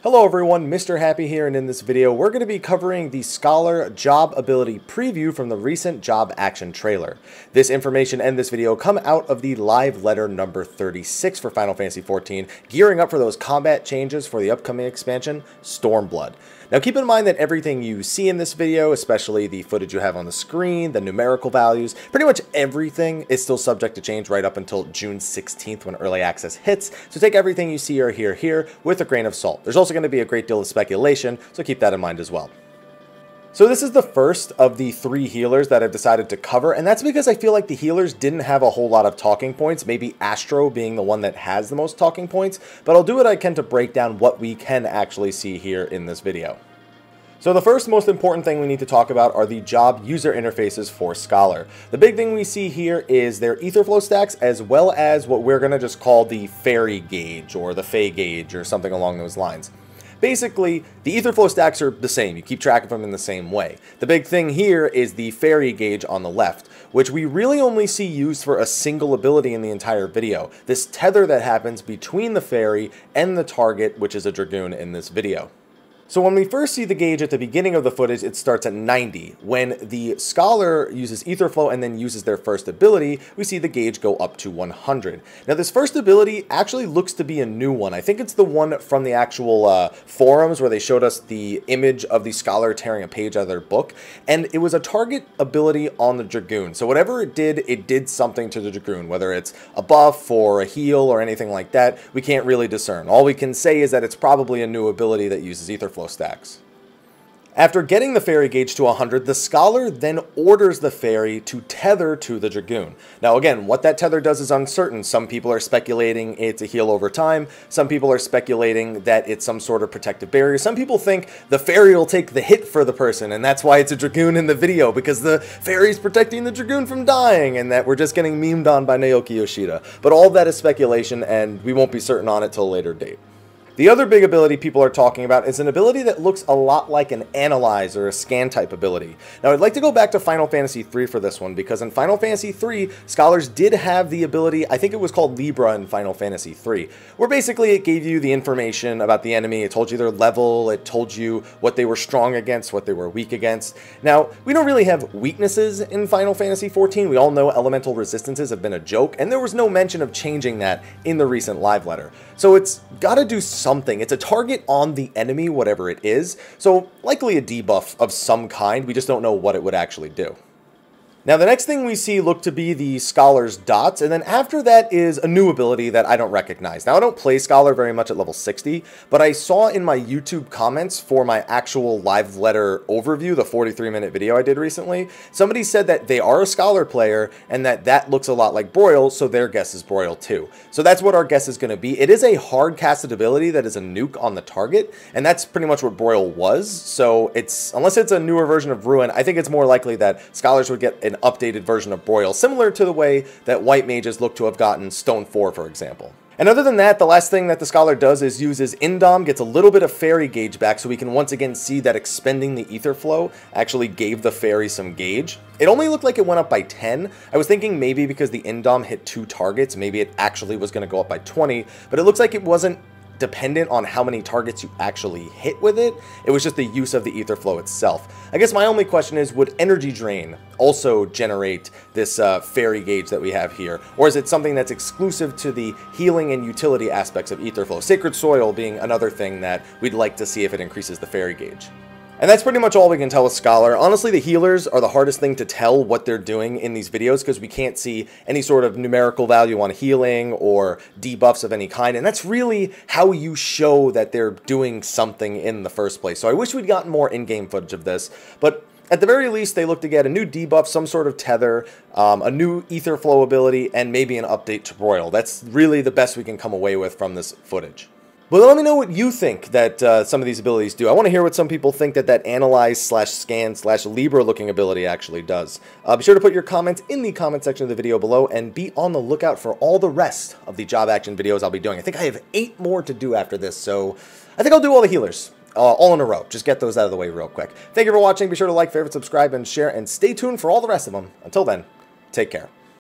Hello everyone, Mr. Happy here, and in this video we're going to be covering the Scholar job ability preview from the recent job action trailer. This information and this video come out of the live letter number 36 for Final Fantasy XIV, gearing up for those combat changes for the upcoming expansion, Stormblood. Now keep in mind that everything you see in this video, especially the footage you have on the screen, the numerical values, pretty much everything is still subject to change right up until June 16th when early access hits, so take everything you see or hear here with a grain of salt. There's also going to be a great deal of speculation, so keep that in mind as well. So this is the first of the 3 healers that I've decided to cover, and that's because I feel like the healers didn't have a whole lot of talking points, maybe Astro being the one that has the most talking points, but I'll do what I can to break down what we can actually see here in this video. So the first most important thing we need to talk about are the job user interfaces for Scholar. The big thing we see here is their Etherflow stacks, as well as what we're going to just call the Fairy gauge or the Fey gauge or something along those lines. Basically, the Etherflow stacks are the same. You keep track of them in the same way. The big thing here is the Fairy gauge on the left, which we really only see used for a single ability in the entire video. This tether that happens between the Fairy and the target, which is a Dragoon in this video. So when we first see the gauge at the beginning of the footage, it starts at 90. When the Scholar uses Etherflow and then uses their first ability, we see the gauge go up to 100. Now this first ability actually looks to be a new one. I think it's the one from the actual forums where they showed us the image of the Scholar tearing a page out of their book, and it was a target ability on the Dragoon. So whatever it did something to the Dragoon, whether it's a buff or a heal or anything like that, we can't really discern. All we can say is that it's probably a new ability that uses Etherflow stacks. After getting the Fairy gauge to 100, the Scholar then orders the Fairy to tether to the Dragoon. Now again, what that tether does is uncertain. Some people are speculating it's a heal over time. Some people are speculating that it's some sort of protective barrier. Some people think the Fairy will take the hit for the person, and that's why it's a Dragoon in the video, because the Fairy's protecting the Dragoon from dying, and that we're just getting memed on by Naoki Yoshida. But all of that is speculation, and we won't be certain on it till a later date. The other big ability people are talking about is an ability that looks a lot like an analyze or a scan type ability. Now I'd like to go back to Final Fantasy III for this one, because in Final Fantasy III, Scholars did have the ability, I think it was called Libra in Final Fantasy III, where basically it gave you the information about the enemy, it told you their level, it told you what they were strong against, what they were weak against. Now, we don't really have weaknesses in Final Fantasy XIV, we all know elemental resistances have been a joke, and there was no mention of changing that in the recent live letter. So it's gotta do something. It's a target on the enemy, whatever it is, so likely a debuff of some kind, we just don't know what it would actually do. Now the next thing we see look to be the Scholar's dots, and then after that is a new ability that I don't recognize. Now I don't play Scholar very much at level 60, but I saw in my YouTube comments for my actual live letter overview, the 43-minute video I did recently, somebody said that they are a Scholar player and that looks a lot like Broil, so their guess is Broil too. So that's what our guess is going to be. It is a hard casted ability that is a nuke on the target, and that's pretty much what Broil was, so unless it's a newer version of Ruin, I think it's more likely that Scholars would get an updated version of Broil, similar to the way that white mages look to have gotten Stone 4, for example. And other than that, the last thing that the Scholar does is uses Indom, gets a little bit of Fairy gauge back, so we can once again see that expending the Etherflow actually gave the Fairy some gauge. It only looked like it went up by 10. I was thinking maybe because the Indom hit 2 targets, maybe it actually was going to go up by 20, but it looks like it wasn't dependent on how many targets you actually hit with it. It was just the use of the Etherflow itself. I guess my only question is, would Energy Drain also generate this Fairy gauge that we have here? Or is it something that's exclusive to the healing and utility aspects of Etherflow? Sacred Soil being another thing that we'd like to see if it increases the Fairy gauge. And that's pretty much all we can tell with Scholar. Honestly, the healers are the hardest thing to tell what they're doing in these videos because we can't see any sort of numerical value on healing or debuffs of any kind. And that's really how you show that they're doing something in the first place. So I wish we'd gotten more in-game footage of this. But at the very least, they look to get a new debuff, some sort of tether, a new Etherflow ability, and maybe an update to Broil. That's really the best we can come away with from this footage. But let me know what you think that some of these abilities do. I want to hear what some people think that Analyze / Scan / Libra looking ability actually does. Be sure to put your comments in the comment section of the video below, and be on the lookout for all the rest of the job action videos I'll be doing. I think I have 8 more to do after this, so I think I'll do all the healers. All in a row. Just get those out of the way real quick. Thank you for watching. Be sure to like, favorite, subscribe, and share, and stay tuned for all the rest of them. Until then, take care.